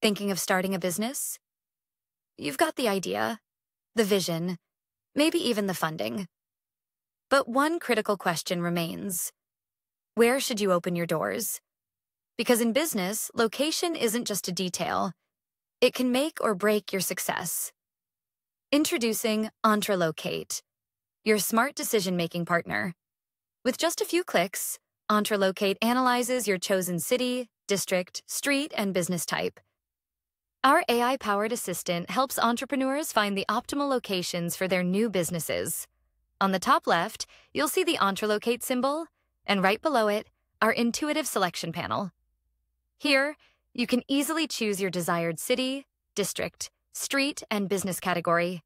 Thinking of starting a business? You've got the idea, the vision, maybe even the funding. But one critical question remains. Where should you open your doors? Because in business, location isn't just a detail. It can make or break your success. Introducing EntreLocate, your smart decision-making partner. With just a few clicks, EntreLocate analyzes your chosen city, district, street, and business type. Our AI-powered assistant helps entrepreneurs find the optimal locations for their new businesses. On the top left, you'll see the EntreLocate symbol, and right below it, our intuitive selection panel. Here, you can easily choose your desired city, district, street, and business category.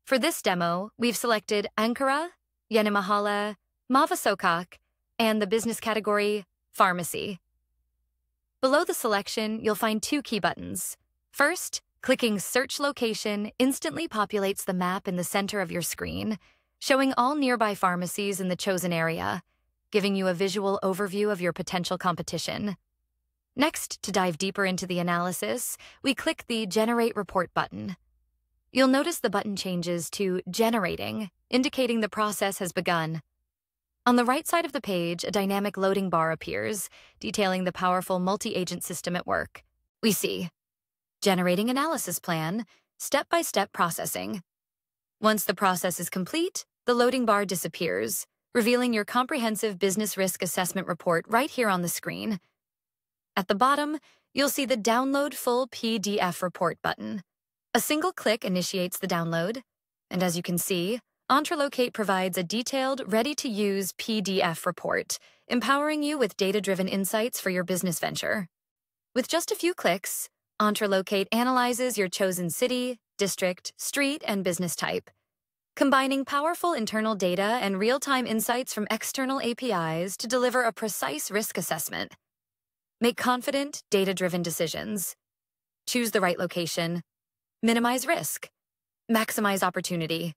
For this demo, we've selected Ankara, Yenimahala, Mavasokak, and the business category, Pharmacy. Below the selection, you'll find two key buttons. First, clicking Search Location instantly populates the map in the center of your screen, showing all nearby pharmacies in the chosen area, giving you a visual overview of your potential competition. Next, to dive deeper into the analysis, we click the Generate Report button. You'll notice the button changes to Generating, indicating the process has begun. On the right side of the page, a dynamic loading bar appears, detailing the powerful multi-agent system at work. We see Generating Analysis Plan, step-by-step processing. Once the process is complete, the loading bar disappears, revealing your comprehensive business risk assessment report right here on the screen. At the bottom, you'll see the Download Full PDF Report button. A single click initiates the download, and as you can see, EntreLocate provides a detailed, ready-to-use PDF report, empowering you with data-driven insights for your business venture. With just a few clicks, EntreLocate analyzes your chosen city, district, street, and business type, combining powerful internal data and real-time insights from external APIs to deliver a precise risk assessment. Make confident, data-driven decisions. Choose the right location. Minimize risk. Maximize opportunity.